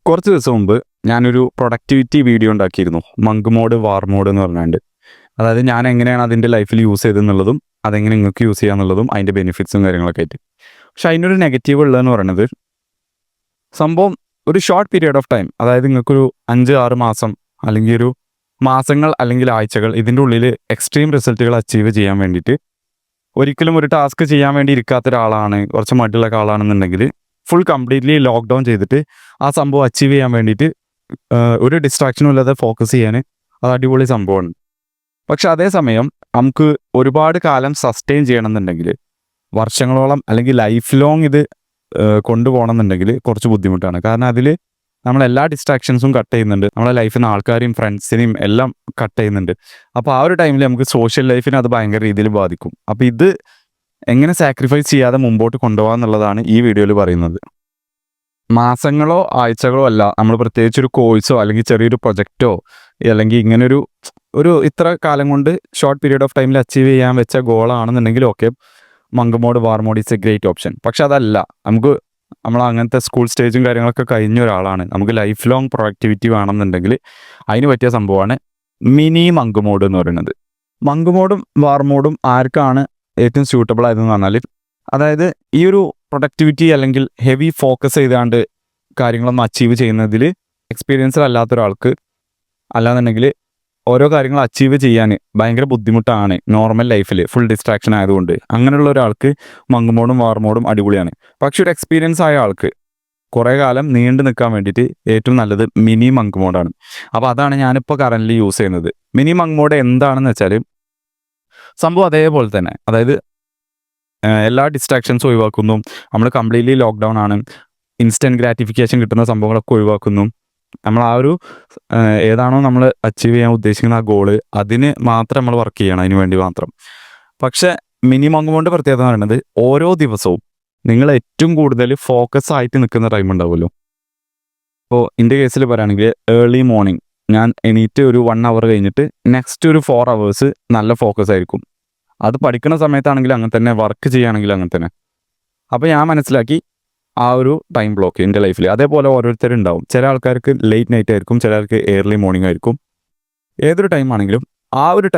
കുറച്ച് ദിവസം മുമ്പ് ഞാനൊരു പ്രൊഡക്ടിവിറ്റി വീഡിയോ ഉണ്ടാക്കിയിരുന്നു. മങ്ക് മോഡ്, വാർ മോഡ് എന്ന് പറഞ്ഞുകൊണ്ട്. അതായത് ഞാൻ എങ്ങനെയാണ് അതിൻ്റെ ലൈഫിൽ യൂസ് ചെയ്തെന്നുള്ളതും അതെങ്ങനെ നിങ്ങൾക്ക് യൂസ് ചെയ്യാന്നുള്ളതും അതിൻ്റെ ബെനിഫിറ്റ്സും കാര്യങ്ങളൊക്കെ ആയിട്ട്. പക്ഷെ അതിനൊരു നെഗറ്റീവ് ഉള്ളതെന്ന് പറയുന്നത്, സംഭവം ഒരു ഷോർട്ട് പീരിയഡ് ഓഫ് ടൈം, അതായത് നിങ്ങൾക്കൊരു 5-6 മാസം അല്ലെങ്കിൽ ഒരു മാസങ്ങൾ അല്ലെങ്കിൽ ആഴ്ചകൾ ഇതിൻ്റെ ഉള്ളിൽ എക്സ്ട്രീം റിസൾട്ടുകൾ അച്ചീവ് ചെയ്യാൻ വേണ്ടിയിട്ട് ഒരിക്കലും ഒരു ടാസ്ക് ചെയ്യാൻ വേണ്ടി ഇരിക്കാത്ത ഒരാളാണ്, കുറച്ച് മടിയുള്ള ആളാണെന്നുണ്ടെങ്കിൽ ഫുൾ കംപ്ലീറ്റ്ലി ലോക്ക്ഡൗൺ ചെയ്തിട്ട് ആ സംഭവം അച്ചീവ് ചെയ്യാൻ വേണ്ടിയിട്ട് ഒരു ഡിസ്ട്രാക്ഷനും ഇല്ലാതെ ഫോക്കസ് ചെയ്യാൻ അത് അടിപൊളി സംഭവമാണ്. പക്ഷെ അതേസമയം നമുക്ക് ഒരുപാട് കാലം സസ്റ്റെയിൻ ചെയ്യണമെന്നുണ്ടെങ്കിൽ, വർഷങ്ങളോളം അല്ലെങ്കിൽ ലൈഫ് ലോങ് ഇത് കൊണ്ടുപോകണം എന്നുണ്ടെങ്കിൽ കുറച്ച് ബുദ്ധിമുട്ടാണ്. കാരണം അതിൽ നമ്മളെല്ലാ ഡിസ്ട്രാക്ഷൻസും കട്ട് ചെയ്യുന്നുണ്ട്, നമ്മളെ ലൈഫിൽ നിന്ന് ആൾക്കാരെയും ഫ്രണ്ട്സിനെയും എല്ലാം കട്ട് ചെയ്യുന്നുണ്ട്. അപ്പോൾ ആ ഒരു ടൈമിൽ നമുക്ക് സോഷ്യൽ ലൈഫിനെ അത് ഭയങ്കര രീതിയിൽ ബാധിക്കും. അപ്പോൾ ഇത് എങ്ങനെ സാക്രിഫൈസ് ചെയ്യാതെ മുമ്പോട്ട് കൊണ്ടുപോകാം എന്നുള്ളതാണ് ഈ വീഡിയോയിൽ പറയുന്നത്. മാസങ്ങളോ ആഴ്ചകളോ അല്ല, നമ്മൾ പ്രത്യേകിച്ച് ഒരു കോഴ്സോ അല്ലെങ്കിൽ ചെറിയൊരു പ്രൊജക്റ്റോ അല്ലെങ്കിൽ ഇങ്ങനൊരു ഇത്ര കാലം കൊണ്ട് ഷോർട്ട് പീരീഡ് ഓഫ് ടൈമിൽ അച്ചീവ് ചെയ്യാൻ വെച്ച ഗോളാണെന്നുണ്ടെങ്കിൽ okay, monk mode, war mode is a great option. പക്ഷെ അതല്ല, നമ്മൾ അങ്ങനത്തെ സ്കൂൾ സ്റ്റേജും കാര്യങ്ങളൊക്കെ കഴിഞ്ഞ ഒരാളാണ്, നമുക്ക് ലൈഫ് ലോങ് പ്രൊഡക്ടിവിറ്റി വേണമെന്നുണ്ടെങ്കിൽ അതിന് പറ്റിയ സംഭവമാണ് മിനി മങ്ക് മോഡ് എന്ന് പറയുന്നത്. മങ്ക് മോഡും വാർ മോഡും ആർക്കാണ് ഏറ്റവും സ്യൂട്ടബിൾ ആയതെന്ന് പറഞ്ഞാൽ, അതായത് ഈ ഒരു പ്രൊഡക്ടിവിറ്റി അല്ലെങ്കിൽ ഹെവി ഫോക്കസ് ചെയ്താണ്ട് കാര്യങ്ങളൊന്നും അച്ചീവ് ചെയ്യുന്നതിൽ എക്സ്പീരിയൻസ് അല്ലാത്ത ഒരാൾക്ക്, അല്ലാന്നുണ്ടെങ്കിൽ ഓരോ കാര്യങ്ങൾ അച്ചീവ് ചെയ്യാൻ ഭയങ്കര ബുദ്ധിമുട്ടാണ് നോർമൽ ലൈഫിൽ ഫുൾ ഡിസ്ട്രാക്ഷൻ ആയതുകൊണ്ട്, അങ്ങനെയുള്ള ഒരാൾക്ക് മങ്ക് മോഡും വാർ മോഡും അടിപൊളിയാണ്. പക്ഷെ ഒരു എക്സ്പീരിയൻസ് ആയ ആൾക്ക് കുറേ കാലം നീണ്ടു നിൽക്കാൻ വേണ്ടിയിട്ട് ഏറ്റവും നല്ലത് മിനി മങ്ക് മോഡാണ്. അപ്പോൾ അതാണ് ഞാനിപ്പോൾ കറൻ്റ് യൂസ് ചെയ്യുന്നത്. മിനി മങ്ക് മോഡ് എന്താണെന്ന് വെച്ചാൽ സംഭവം അതേപോലെ തന്നെ, അതായത് എല്ലാ ഡിസ്ട്രാക്ഷൻസും ഒഴിവാക്കുന്നു, നമ്മൾ കംപ്ലീറ്റ്ലി ലോക്ക്ഡൗൺ ആണ്, ഇൻസ്റ്റൻറ്റ് ഗ്രാറ്റിഫിക്കേഷൻ കിട്ടുന്ന സംഭവങ്ങളൊക്കെ ഒഴിവാക്കുന്നു. നമ്മൾ ആ ഒരു ഏതാണോ നമ്മൾ അച്ചീവ് ചെയ്യാൻ ഉദ്ദേശിക്കുന്ന ആ ഗോള്, അതിന് മാത്രം നമ്മൾ വർക്ക് ചെയ്യണം, അതിന് വേണ്ടി മാത്രം. പക്ഷേ മിനി മങ്ക് മോഡിൻ്റെ പ്രത്യേകത എന്ന് പറയുന്നത്, ഓരോ ദിവസവും നിങ്ങൾ ഏറ്റവും കൂടുതൽ ഫോക്കസ് ആയിട്ട് നിൽക്കുന്ന ടൈം ഉണ്ടാവുമല്ലോ. ഇപ്പോൾ എൻ്റെ കേസിൽ പറയുകയാണെങ്കിൽ ഏർലി മോർണിംഗ് ഞാൻ എണീറ്റ് ഒരു 1 hour കഴിഞ്ഞിട്ട് നെക്സ്റ്റ് ഒരു 4 hours നല്ല ഫോക്കസ് ആയിരിക്കും. അത് പഠിക്കുന്ന സമയത്താണെങ്കിലും അങ്ങനെ തന്നെ, വർക്ക് ചെയ്യുകയാണെങ്കിലും അങ്ങനെ തന്നെ. അപ്പോൾ ഞാൻ മനസ്സിലാക്കി ആ ഒരു ടൈം ബ്ലോക്ക് എൻ്റെ ലൈഫിൽ. അതേപോലെ ഓരോരുത്തരുണ്ടാവും. ചില ആൾക്കാർക്ക് ലേറ്റ് നൈറ്റ് ആയിരിക്കും, ചില ആൾക്ക് ഏർലി മോർണിംഗ് ആയിരിക്കും. ഏതൊരു ടൈം ആണെങ്കിലും ആ ഒരു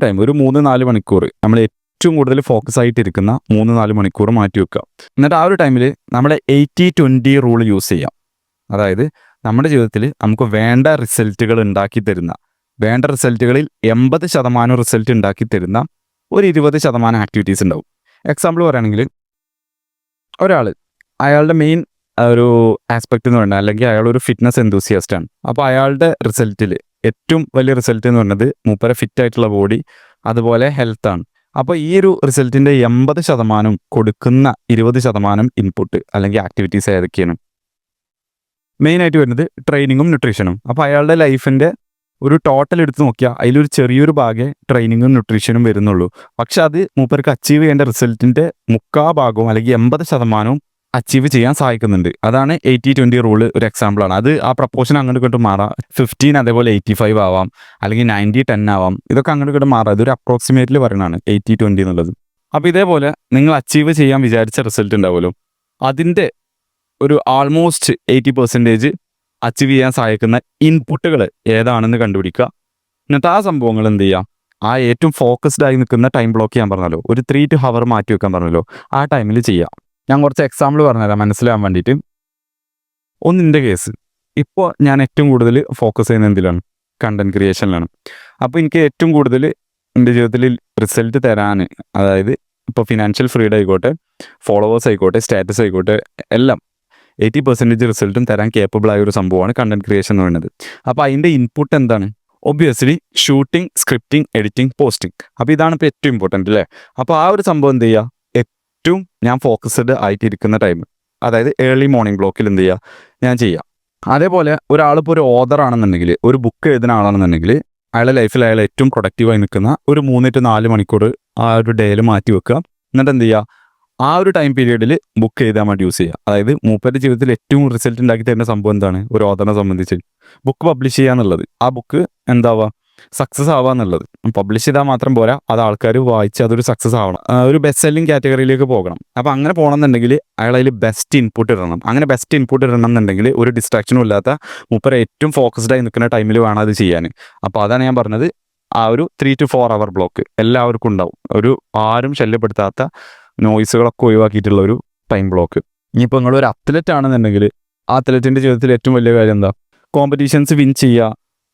ടൈം ഒരു 3-4 മണിക്കൂർ നമ്മൾ ഏറ്റവും കൂടുതൽ ഫോക്കസ് ആയിട്ടിരിക്കുന്ന 3-4 മണിക്കൂർ മാറ്റി വെക്കുക. എന്നിട്ട് ആ ഒരു ടൈമിൽ നമ്മളെ 80-20 റൂൾ യൂസ് ചെയ്യാം. അതായത് നമ്മുടെ ജീവിതത്തിൽ നമുക്ക് വേണ്ട റിസൾട്ടുകൾ ഉണ്ടാക്കി തരുന്ന, വേണ്ട റിസൾട്ടുകളിൽ 80% റിസൾട്ട് ഉണ്ടാക്കി തരുന്ന ഒരു 20% ആക്ടിവിറ്റീസ് ഉണ്ടാവും. എക്സാമ്പിൾ പറയുകയാണെങ്കിൽ, ഒരാൾ അയാളുടെ മെയിൻ ഒരു ആസ്പെക്റ്റ് എന്ന് പറയുന്നത്, അല്ലെങ്കിൽ അയാളൊരു ഫിറ്റ്നസ് എന്തൂസിയാസ്റ്റ് ആണ്. അപ്പോൾ അയാളുടെ റിസൾട്ടിൽ ഏറ്റവും വലിയ റിസൾട്ട് എന്ന് പറയുന്നത് മൂപ്പരെ ഫിറ്റായിട്ടുള്ള ബോഡി, അതുപോലെ ഹെൽത്താണ്. അപ്പോൾ ഈ ഒരു റിസൾട്ടിൻ്റെ 80% കൊടുക്കുന്ന 20% ഇൻപുട്ട് അല്ലെങ്കിൽ ആക്ടിവിറ്റീസ് ഏതൊക്കെയാണ്? മെയിനായിട്ട് വരുന്നത് ട്രെയിനിങ്ങും ന്യൂട്രീഷനും. അപ്പോൾ അയാളുടെ ലൈഫിൻ്റെ ഒരു ടോട്ടൽ എടുത്ത് നോക്കിയാൽ അതിലൊരു ചെറിയൊരു ഭാഗമേ ട്രെയിനിങ്ങും ന്യൂട്രീഷനും വരുന്നുള്ളൂ. പക്ഷെ അത് മൂപ്പർക്ക് അച്ചീവ് ചെയ്യേണ്ട റിസൾട്ടിൻ്റെ 3/4 അല്ലെങ്കിൽ 80% അച്ചീവ് ചെയ്യാൻ സഹായിക്കുന്നുണ്ട്. അതാണ് 80-20 റൂള് ഒരു എക്സാമ്പിളാണ്. അത് ആ പ്രപ്പോർഷൻ അങ്ങോട്ട് ഇങ്ങോട്ട് മാറാം. 15 അതേപോലെ 85 ആവാം, അല്ലെങ്കിൽ 90-10 ആവാം. ഇതൊക്കെ അങ്ങോട്ട് ഇങ്ങോട്ട് മാറാം. ഇതൊരു അപ്രോക്സിമേറ്റ്ലി പറയുന്നതാണ് 80-20 എന്നുള്ളത്. അപ്പോൾ ഇതേപോലെ നിങ്ങൾ അച്ചീവ് ചെയ്യാൻ വിചാരിച്ച റിസൾട്ട് ഉണ്ടാവുമല്ലോ, അതിൻ്റെ ഒരു ആൾമോസ്റ്റ് 80% അച്ചീവ് ചെയ്യാൻ സഹായിക്കുന്ന ഇൻപുട്ടുകൾ ഏതാണെന്ന് കണ്ടുപിടിക്കുക. എന്നിട്ട് ആ സംഭവങ്ങൾ എന്ത് ചെയ്യുക, ആ ഏറ്റവും ഫോക്കസ്ഡ് ആയി നിൽക്കുന്ന ടൈം ബ്ലോക്ക് ചെയ്യാൻ പറഞ്ഞല്ലോ, ഒരു 3 hour മാറ്റി വെക്കാൻ പറഞ്ഞല്ലോ, ആ ടൈമിൽ ചെയ്യാം. ഞാൻ കുറച്ച് എക്സാമ്പിൾ പറഞ്ഞുതരാം മനസ്സിലാകാൻ വേണ്ടിയിട്ട്. ഒന്നിൻ്റെ കേസ്, ഇപ്പോൾ ഞാൻ ഏറ്റവും കൂടുതൽ ഫോക്കസ് ചെയ്യുന്ന എന്തിലാണ്? കണ്ടൻറ് ക്രിയേഷനിലാണ്. അപ്പോൾ എനിക്ക് ഏറ്റവും കൂടുതൽ എൻ്റെ ജീവിതത്തിൽ റിസൾട്ട് തരാൻ, അതായത് ഇപ്പോൾ ഫിനാൻഷ്യൽ ഫ്രീഡം ആയിക്കോട്ടെ, ഫോളോവേഴ്സ് ആയിക്കോട്ടെ, സ്റ്റാറ്റസ് ആയിക്കോട്ടെ, എല്ലാം 80% റിസൾട്ടും തരാൻ കേപ്പബിൾ ആയ ഒരു സംഭവമാണ് കണ്ടൻറ് ക്രിയേഷൻ എന്ന് പറയുന്നത്. അപ്പോൾ അതിൻ്റെ ഇൻപുട്ട് എന്താണ്? Obviously shooting, scripting, editing, posting. അപ്പോൾ ഇതാണ് ഇപ്പോൾ ഏറ്റവും ഇമ്പോർട്ടൻ്റ് അല്ലേ? അപ്പോൾ ആ ഒരു സംഭവം എന്ത് ചെയ്യുക, ഏറ്റവും ഞാൻ ഫോക്കസ്ഡ് ആയിട്ടിരിക്കുന്ന ടൈം, അതായത് ഏർലി മോർണിംഗ് ബ്ലോക്കിൽ എന്ത് ചെയ്യുക, ഞാൻ ചെയ്യാം. അതേപോലെ ഒരാളിപ്പോൾ ഒരു ഓഥർ ആണെന്നുണ്ടെങ്കിൽ, ഒരു ബുക്ക് എഴുതുന്ന ആളാണെന്നുണ്ടെങ്കിൽ, അയാളുടെ ലൈഫിൽ അയാൾ ഏറ്റവും പ്രൊഡക്റ്റീവായി നിൽക്കുന്ന ഒരു 3-4 മണിക്കൂർ ആ ഒരു ഡേയിൽ മാറ്റി വെക്കുക. എന്നിട്ട് എന്ത് ചെയ്യുക, ആ ഒരു ടൈം പീരീഡിൽ ബുക്ക് എഴുതാൻ വേണ്ടി യൂസ് ചെയ്യുക. അതായത് മൂപ്പരുടെ ജീവിതത്തിൽ ഏറ്റവും റിസൾട്ട് ഉണ്ടാക്കി തരുന്ന സംഭവം എന്താണ്? ഒരു ഓഥറിനെ സംബന്ധിച്ച് ബുക്ക് പബ്ലിഷ് ചെയ്യുക എന്നുള്ളത്. ആ ബുക്ക് എന്താവുക, സക്സസ് ആവുക എന്നുള്ളത്. പബ്ലിഷ് ചെയ്താൽ മാത്രം പോരാ, അത് ആൾക്കാർ വായിച്ച് അതൊരു സക്സസ് ആവണം, ഒരു ബെസ്റ്റ് സെല്ലിംഗ് കാറ്റഗറിയിലേക്ക് പോകണം. അപ്പോൾ അങ്ങനെ പോകണമെന്നുണ്ടെങ്കിൽ അയാൾ അതിൽ ബെസ്റ്റ് ഇൻപുട്ട് ഇടണം. അങ്ങനെ ബെസ്റ്റ് ഇൻപുട്ട് ഇടണം എന്നുണ്ടെങ്കിൽ ഒരു ഡിസ്ട്രാക്ഷനും ഇല്ലാത്ത മൂപ്പർ ഏറ്റവും ഫോക്കസ്ഡ് ആയി നിൽക്കുന്ന ടൈമിൽ വേണം അത് ചെയ്യാൻ. അപ്പോൾ അതാണ് ഞാൻ പറഞ്ഞത്, ആ ഒരു 3 to 4 hour ബ്ലോക്ക് എല്ലാവർക്കും ഉണ്ടാവും. ഒരു ആരും ശല്യപ്പെടുത്താത്ത നോയ്സുകളൊക്കെ ഒഴിവാക്കിയിട്ടുള്ള ഒരു ടൈം ബ്ലോക്ക്. ഇനിയിപ്പോൾ നിങ്ങളൊരു അത്ലറ്റ് ആണെന്നുണ്ടെങ്കിൽ ആ അത്ലറ്റിൻ്റെ ജീവിതത്തിൽ ഏറ്റവും വലിയ കാര്യം എന്താ? കോമ്പറ്റീഷൻസ് വിൻ ചെയ്യുക,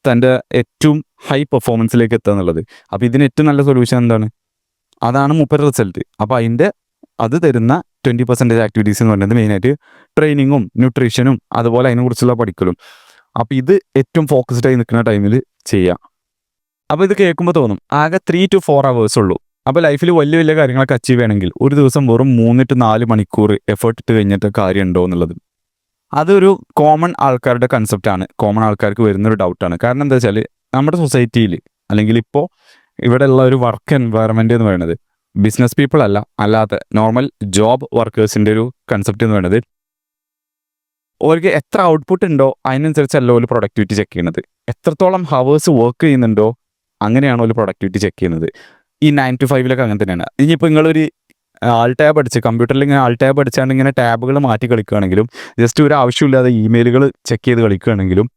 തൻ്റെ ഏറ്റവും ഹൈ പെർഫോമൻസിലേക്ക് എത്തുക എന്നുള്ളത്. അപ്പോൾ ഇതിന് ഏറ്റവും നല്ല സൊല്യൂഷൻ എന്താണ്? അതാണ് മൂപ്പർ റിസൾട്ട്. അപ്പോൾ അത് തരുന്ന 20% ആക്ടിവിറ്റീസ് എന്ന് പറയുന്നത് മെയിനായിട്ട് ട്രെയിനിങ്ങും ന്യൂട്രീഷനും അതുപോലെ അതിനെക്കുറിച്ചുള്ള പഠിക്കലും. അപ്പോൾ ഇത് ഏറ്റവും ഫോക്കസ്ഡ് ആയി നിൽക്കുന്ന ടൈമിൽ ചെയ്യുക. അപ്പോൾ ഇത് കേൾക്കുമ്പോൾ തോന്നും ആകെ 3 to 4 hours ഉള്ളൂ. അപ്പോൾ ലൈഫിൽ വലിയ വലിയ കാര്യങ്ങളൊക്കെ അച്ചീവ് ചെയ്യണമെങ്കിൽ ഒരു ദിവസം വെറും 3 to 4 മണിക്കൂർ എഫേർട്ട് ഇട്ട് കഴിഞ്ഞിട്ട് കാര്യമുണ്ടോ എന്നുള്ളത് അതൊരു കോമൺ ആൾക്കാരുടെ കൺസെപ്റ്റാണ്, കോമൺ ആൾക്കാർക്ക് വരുന്നൊരു ഡൗട്ടാണ്. കാരണം എന്താ വെച്ചാൽ നമ്മുടെ സൊസൈറ്റിയിൽ അല്ലെങ്കിൽ ഇപ്പോൾ ഇവിടെ ഉള്ള ഒരു വർക്ക് എൻവയറമെൻറ്റ് എന്ന് പറയുന്നത് ബിസിനസ് പീപ്പിൾ അല്ലാത്ത നോർമൽ ജോബ് വർക്കേഴ്സിൻ്റെ ഒരു കൺസെപ്റ്റ് എന്ന് പറയുന്നത് അവർക്ക് എത്ര ഔട്ട്പുട്ട് ഉണ്ടോ അതിനനുസരിച്ചല്ല ഒരു പ്രൊഡക്ടിവിറ്റി ചെക്ക് ചെയ്യുന്നത്. എത്രത്തോളം ഹവേഴ്സ് വർക്ക് ചെയ്യുന്നുണ്ടോ അങ്ങനെയാണ് ഒരു പ്രൊഡക്ടിവിറ്റി ചെക്ക് ചെയ്യുന്നത്. ഈ 9 to 5 അങ്ങനെ തന്നെയാണ്. ഇനിയിപ്പോൾ നിങ്ങളൊരു ആൾ ടാബ് അടിച്ച് കമ്പ്യൂട്ടറിൽ ഇങ്ങനെ ആൾ ടാബ് അടിച്ചാണ്ട് ഇങ്ങനെ ടാബുകൾ മാറ്റി കളിക്കുകയാണെങ്കിലും ജസ്റ്റ് ഒരു ആവശ്യമില്ലാതെ ഇമെയിലുകൾ ചെക്ക് ചെയ്ത് കളിക്കുകയാണെങ്കിലും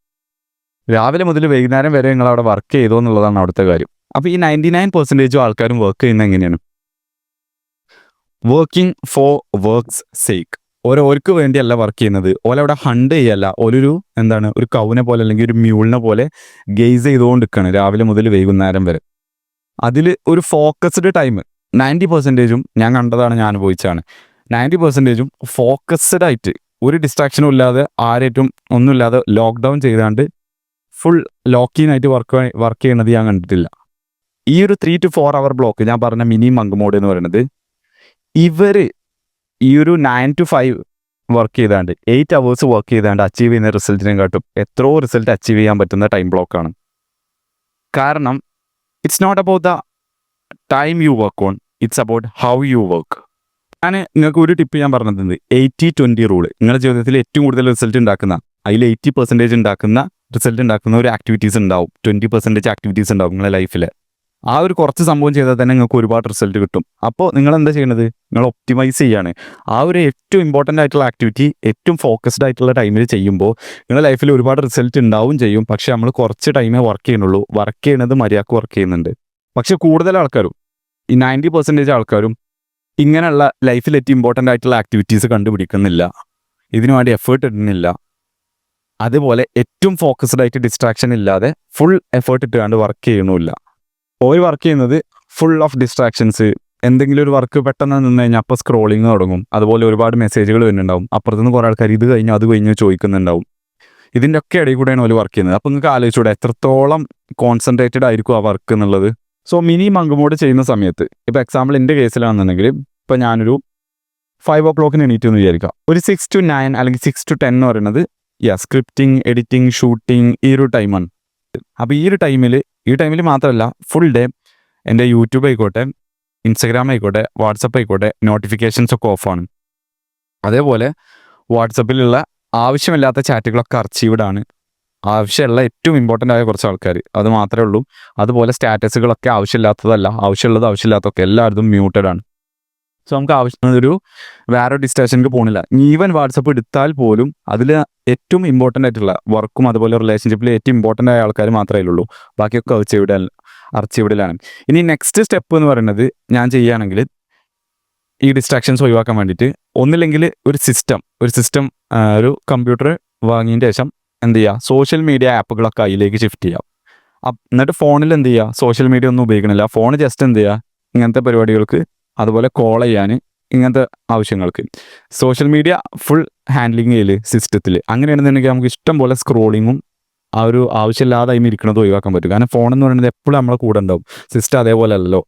രാവിലെ മുതൽ വൈകുന്നേരം വരെ നിങ്ങൾ അവിടെ വർക്ക് ചെയ്തോ എന്നുള്ളതാണ് അവിടുത്തെ കാര്യം. അപ്പോൾ ഈ 99% ആൾക്കാരും വർക്ക് ചെയ്യുന്നത് എങ്ങനെയാണ്? Working for work's sake. ഓരോർക്ക് വേണ്ടിയല്ല വർക്ക് ചെയ്യുന്നത്. ഓലവിടെ ഹണ്ട് ചെയ്യല്ല, ഓലൊരു ഒരു കൗനെ പോലെ അല്ലെങ്കിൽ ഒരു മ്യൂളിനെ പോലെ ഗെയ്സ് ചെയ്തുകൊണ്ട് നിൽക്കുകയാണ് രാവിലെ മുതൽ വൈകുന്നേരം വരെ. അതിൽ ഒരു ഫോക്കസ്ഡ് ടൈം 90%ഉം ഞാൻ കണ്ടതാണ്, ഞാൻ അനുഭവിച്ചാണ്. 90%ഉം ഫോക്കസ്ഡ് ആയിട്ട് ഒരു ഡിസ്ട്രാക്ഷനും ഇല്ലാതെ ആരേറ്റും ഒന്നുമില്ലാതെ ലോക്ക്ഡൗൺ ചെയ്താണ്ട് ഫുൾ ലോക്കീനായിട്ട് വർക്ക് ചെയ്യണത് ഞാൻ കണ്ടിട്ടില്ല. ഈ ഒരു 3 to 4 hour ബ്ലോക്ക് ഞാൻ പറഞ്ഞ മിനി മങ്ക് മോഡ് എന്ന് പറയുന്നത് ഇവർ ഈ ഒരു 9 to 5 വർക്ക് ചെയ്താണ്ട് 8 hours വർക്ക് ചെയ്താണ്ട് അച്ചീവ് ചെയ്യുന്ന റിസൾട്ടിനെക്കാട്ടും എത്രയോ റിസൾട്ട് അച്ചീവ് ചെയ്യാൻ പറ്റുന്ന ടൈം ബ്ലോക്കാണ്. കാരണം it's not about the time you work on, it's about how you work. ഞാൻ നിങ്ങൾക്ക് ഒരു ടിപ്പ് ഞാൻ പറഞ്ഞിട്ടുണ്ട്, 80-20 റൂള്. നിങ്ങളുടെ ജീവിതത്തിൽ ഏറ്റവും കൂടുതൽ റിസൾട്ട് ഉണ്ടാക്കുന്ന, അതിൽ 80% റിസൾട്ട് ഉണ്ടാക്കുന്ന ഒരു ആക്ടിവിറ്റീസ് ഉണ്ടാവും, 20% ആക്ടിവിറ്റീസ് ഉണ്ടാവും നിങ്ങളുടെ ലൈഫിൽ. ആ ഒരു കുറച്ച് സംഭവം ചെയ്താൽ തന്നെ നിങ്ങൾക്ക് ഒരുപാട് റിസൾട്ട് കിട്ടും. അപ്പോൾ നിങ്ങൾ എന്താ ചെയ്യുന്നത്? നിങ്ങൾ ഒപ്റ്റിമൈസ് ചെയ്യാണ്. ആ ഒരു ഏറ്റവും ഇമ്പോർട്ടൻ്റ് ആയിട്ടുള്ള ആക്ടിവിറ്റി ഏറ്റവും ഫോക്കസ്ഡ് ആയിട്ടുള്ള ടൈമിൽ ചെയ്യുമ്പോൾ നിങ്ങളുടെ ലൈഫിൽ ഒരുപാട് റിസൾട്ട് ഉണ്ടാവും ചെയ്യും. പക്ഷേ നമ്മൾ കുറച്ച് ടൈമേ വർക്ക് ചെയ്യുന്നുള്ളൂ. വർക്ക് ചെയ്യുന്നത് മര്യാദക്ക് വർക്ക് ചെയ്യുന്നുണ്ട്. പക്ഷെ കൂടുതൽ ആൾക്കാരും, ഈ 90% ആൾക്കാരും ഇങ്ങനെയുള്ള ലൈഫിൽ ഏറ്റവും ഇമ്പോർട്ടൻ്റ് ആയിട്ടുള്ള ആക്ടിവിറ്റീസ് കണ്ടുപിടിക്കുന്നില്ല, ഇതിനു വേണ്ടി എഫേർട്ട് ഇടുന്നില്ല. അതുപോലെ ഏറ്റവും ഫോക്കസ്ഡ് ആയിട്ട് ഡിസ്ട്രാക്ഷൻ ഇല്ലാതെ ഫുൾ എഫേർട്ട് ഇട്ടുകൊണ്ട് വർക്ക് ചെയ്യണമില്ല. ഒരു വർക്ക് ചെയ്യുന്നത് ഫുൾ ഓഫ് ഡിസ്ട്രാക്ഷൻസ്. എന്തെങ്കിലും ഒരു വർക്ക് പെട്ടെന്ന് നിന്ന് കഴിഞ്ഞാൽ അപ്പോൾ സ്ക്രോളിങ് തുടങ്ങും. അതുപോലെ ഒരുപാട് മെസ്സേജുകൾ വരുന്നുണ്ടാവും. അപ്പുറത്തുനിന്ന് കുറേ ആൾക്കാർ ഇത് കഴിഞ്ഞ് അത് കഴിഞ്ഞ് ചോദിക്കുന്നുണ്ടാവും. ഇതിൻ്റെ ഒക്കെ ഇടയിൽ കൂടെയാണ് ഒരു വർക്ക് ചെയ്യുന്നത്. അപ്പോൾ നിങ്ങൾക്ക് ആലോചിച്ചൂടെ എത്രത്തോളം കോൺസെൻട്രേറ്റഡ് ആയിരിക്കും ആ വർക്ക് എന്നുള്ളത്. സോ മിനി മങ്ക് മോഡ് ചെയ്യുന്ന സമയത്ത് ഇപ്പോൾ എക്സാമ്പിൾ എൻ്റെ കേസിലാണെന്നുണ്ടെങ്കിൽ ഇപ്പോൾ ഞാനൊരു 5 o'clock എണീറ്റ് എന്ന് വിചാരിക്കാം. ഒരു 6 to 9 അല്ലെങ്കിൽ 6 to 10 എന്ന് പറയുന്നത് സ്ക്രിപ്റ്റിംഗ്, എഡിറ്റിംഗ്, ഷൂട്ടിംഗ് ഈ ഒരു ടൈമാണ്. അപ്പോൾ ഈ ടൈമിൽ മാത്രമല്ല ഫുൾ ഡേ എൻ്റെ യൂട്യൂബ് ആയിക്കോട്ടെ, ഇൻസ്റ്റഗ്രാം ആയിക്കോട്ടെ, വാട്സപ്പ് ആയിക്കോട്ടെ, നോട്ടിഫിക്കേഷൻസ് ഒക്കെ ഓഫാണ്. അതേപോലെ വാട്സപ്പിലുള്ള ആവശ്യമില്ലാത്ത ചാറ്റുകളൊക്കെ അർച്ചീവ്ഡാണ്. ആവശ്യമുള്ള ഏറ്റവും ഇമ്പോർട്ടൻ്റ് ആയ കുറച്ച് ആൾക്കാർ അത് മാത്രമേ ഉള്ളൂ. അതുപോലെ സ്റ്റാറ്റസുകളൊക്കെ ആവശ്യമില്ലാത്തതല്ല, ആവശ്യമില്ലാത്തതൊക്കെ എല്ലായിടത്തും മ്യൂട്ടഡാണ്. സോ നമുക്ക് ആവശ്യമുള്ളൊരു വേറെ ഡിസ്ട്രാക്ഷനിലേക്ക് പോകുന്നില്ല. ഈവൻ വാട്സപ്പ് എടുത്താൽ പോലും അതിൽ ഏറ്റവും ഇമ്പോർട്ടൻ്റ് ആയിട്ടുള്ള വർക്കും അതുപോലെ റിലേഷൻഷിപ്പിൽ ഏറ്റവും ഇമ്പോർട്ടൻ്റ് ആയ ആൾക്കാർ മാത്രമേ ഉള്ളൂ. ബാക്കിയൊക്കെ അർച്ചീവ്ഡിലാണ്. ഇനി നെക്സ്റ്റ് സ്റ്റെപ്പ് എന്ന് പറയുന്നത് ഞാൻ ചെയ്യുകയാണെങ്കിൽ ഈ ഡിസ്ട്രാക്ഷൻസ് ഒഴിവാക്കാൻ വേണ്ടിയിട്ട് ഒന്നില്ലെങ്കിൽ ഒരു സിസ്റ്റം ഒരു കമ്പ്യൂട്ടർ വാങ്ങിയതിന് ശേഷം എന്ത് ചെയ്യുക, സോഷ്യൽ മീഡിയ ആപ്പുകളൊക്കെ അതിലേക്ക് ഷിഫ്റ്റ് ചെയ്യാം. എന്നിട്ട് ഫോണിൽ എന്ത് ചെയ്യുക, സോഷ്യൽ മീഡിയ ഒന്നും ഉപയോഗിക്കണില്ല. ഫോൺ ജസ്റ്റ് എന്ത് ചെയ്യുക, ഇങ്ങനത്തെ പരിപാടികൾക്ക് അതുപോലെ കോൾ ചെയ്യാൻ ഇങ്ങനത്തെ ആവശ്യങ്ങൾക്ക് സോഷ്യൽ മീഡിയ ഫുൾ ഹാൻഡ്ലിങ് ചെയ്യൽ സിസ്റ്റത്തിൽ. അങ്ങനെയാണെന്നുണ്ടെങ്കിൽ നമുക്ക് ഇഷ്ടം പോലെ സ്ക്രോളിങ്ങും ആ ഒരു ആവശ്യമില്ലാതെ അതിന് ഇരിക്കുന്നത് ഒഴിവാക്കാൻ പറ്റും. കാരണം ഫോൺ എന്ന് പറയുന്നത് എപ്പോഴും നമ്മളെ കൂടെ ഉണ്ടാവും. സിസ്റ്റം അതേപോലെ അല്ലല്ലോ.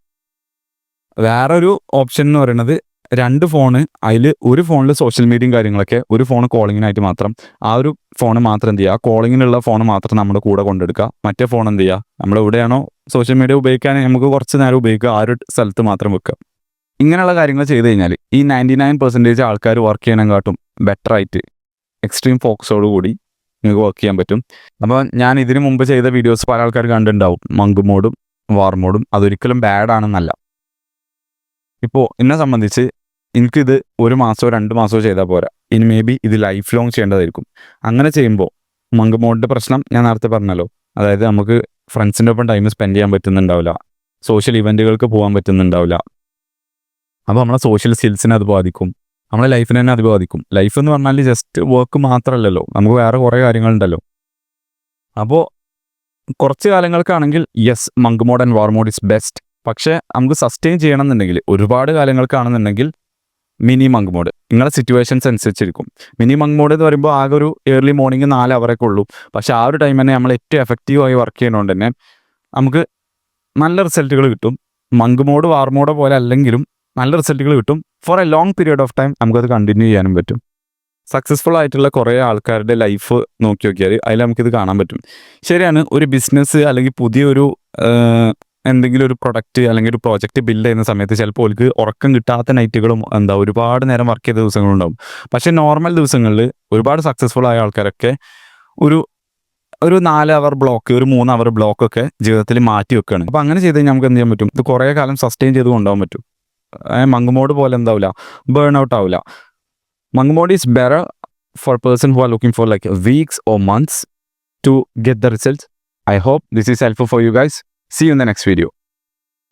വേറൊരു ഓപ്ഷൻ എന്ന് പറയുന്നത് 2 ഫോണ്, അതിൽ ഒരു ഫോണിൽ സോഷ്യൽ മീഡിയയും കാര്യങ്ങളൊക്കെ, ഒരു ഫോൺ കോളിങ്ങിനായിട്ട് മാത്രം. ആ ഒരു ഫോൺ മാത്രം എന്ത് ചെയ്യുക, കോളിങ്ങിനുള്ള ഫോൺ മാത്രം നമ്മുടെ കൂടെ കൊണ്ടെടുക്കുക. മറ്റേ ഫോൺ എന്ത് ചെയ്യുക, നമ്മൾ എവിടെയാണോ സോഷ്യൽ മീഡിയ ഉപയോഗിക്കാൻ നമുക്ക് കുറച്ച് നേരം ഉപയോഗിക്കുക, ആ ഒരു സ്ഥലത്ത് മാത്രം വെക്കുക. ഇങ്ങനെയുള്ള കാര്യങ്ങൾ ചെയ്ത് കഴിഞ്ഞാൽ ഈ 99% ആൾക്കാർ വർക്ക് ചെയ്യണേക്കാട്ടും ബെറ്ററായിട്ട് എക്സ്ട്രീം ഫോക്കസോടുകൂടി നിങ്ങൾക്ക് വർക്ക് ചെയ്യാൻ പറ്റും. അപ്പോൾ ഞാൻ ഇതിന് മുമ്പ് ചെയ്ത വീഡിയോസ് പല ആൾക്കാർ കണ്ടിട്ടുണ്ടാവും, മങ്ക് മോഡും വാർ മോഡും. അതൊരിക്കലും ബാഡ് ആണെന്നല്ല. ഇപ്പോൾ എന്നെ സംബന്ധിച്ച് എനിക്കിത് 1 മാസമോ 2 മാസമോ ചെയ്താൽ പോരാ, ഇനി മേ ബി ഇത് ലൈഫ് ലോങ് ചെയ്യേണ്ടതായിരിക്കും. അങ്ങനെ ചെയ്യുമ്പോൾ മങ്ക് മോഡിൻ്റെ പ്രശ്നം ഞാൻ നേരത്തെ പറഞ്ഞല്ലോ, അതായത് നമുക്ക് ഫ്രണ്ട്സിൻ്റെ ഒപ്പം ടൈം സ്പെൻഡ് ചെയ്യാൻ പറ്റുന്നുണ്ടാവില്ല, സോഷ്യൽ ഇവൻറ്റുകൾക്ക് പോകാൻ പറ്റുന്നുണ്ടാവില്ല. അപ്പോൾ നമ്മളെ സോഷ്യൽ സ്കിൽസിനെ അത് ബാധിക്കും, നമ്മളെ ലൈഫിനെ തന്നെ അത് ബാധിക്കും. ലൈഫ് എന്ന് പറഞ്ഞാൽ ജസ്റ്റ് വർക്ക് മാത്രമല്ലല്ലോ, നമുക്ക് വേറെ കുറേ കാര്യങ്ങളുണ്ടല്ലോ. അപ്പോൾ കുറച്ച് കാലങ്ങൾക്കാണെങ്കിൽ yes, monk mode and war mode is best. പക്ഷേ നമുക്ക് സസ്റ്റെയിൻ ചെയ്യണമെന്നുണ്ടെങ്കിൽ, ഒരുപാട് കാലങ്ങൾക്കാണെന്നുണ്ടെങ്കിൽ മിനി മങ്ക് മോഡ് നിങ്ങളുടെ സിറ്റുവേഷൻസ് അനുസരിച്ചിരിക്കും. മിനി മങ്ക് മോഡ് എന്ന് പറയുമ്പോൾ ആകെ ഒരു ഏർലി മോർണിംഗ് 4 അവറൊക്കെ ഉള്ളൂ. പക്ഷേ ആ ഒരു ടൈം തന്നെ നമ്മൾ ഏറ്റവും എഫക്റ്റീവായി വർക്ക് ചെയ്യുന്നതുകൊണ്ട് തന്നെ നമുക്ക് നല്ല റിസൾട്ടുകൾ കിട്ടും. മങ്ക് മോഡ് വാർ മോഡ് പോലെ അല്ലെങ്കിലും നല്ല റിസൾട്ടുകൾ കിട്ടും. For a long period of time നമുക്കത് കണ്ടിന്യൂ ചെയ്യാനും പറ്റും. സക്സസ്ഫുൾ ആയിട്ടുള്ള കുറേ ആൾക്കാരുടെ ലൈഫ് നോക്കി നോക്കിയാൽ അതിൽ നമുക്കിത് കാണാൻ പറ്റും. ശരിയാണ്, ഒരു ബിസിനസ് അല്ലെങ്കിൽ പുതിയൊരു എന്തെങ്കിലും ഒരു പ്രൊഡക്റ്റ് അല്ലെങ്കിൽ ഒരു പ്രോജക്റ്റ് ബിൽഡ് ചെയ്യുന്ന സമയത്ത് ചിലപ്പോൾ അവർക്ക് ഉറക്കം കിട്ടാത്ത നൈറ്റുകളും ഒരുപാട് നേരം വർക്ക് ചെയ്ത ദിവസങ്ങളുണ്ടാവും. പക്ഷേ നോർമൽ ദിവസങ്ങളിൽ ഒരുപാട് സക്സസ്ഫുൾ ആയ ആൾക്കാരൊക്കെ ഒരു 4 അവർ ബ്ലോക്ക്, ഒരു 3 അവർ ബ്ലോക്കൊക്കെ ജീവിതത്തിൽ മാറ്റി വെക്കുകയാണ്. അപ്പോൾ അങ്ങനെ ചെയ്ത് കഴിഞ്ഞാൽ നമുക്ക് എന്ത് ചെയ്യാൻ പറ്റും, ഇത് കുറേ കാലം സസ്റ്റെയിൻ ചെയ്ത് കൊണ്ടുപോകാൻ പറ്റും. മങ്ക് മോഡ് പോലെ എന്താവില്ല, ബേൺ ഔട്ട് ആവില്ല. Monk mode is better for a person who are looking for like weeks or months to get the results. I hope this is helpful for you guys. See you in the next video.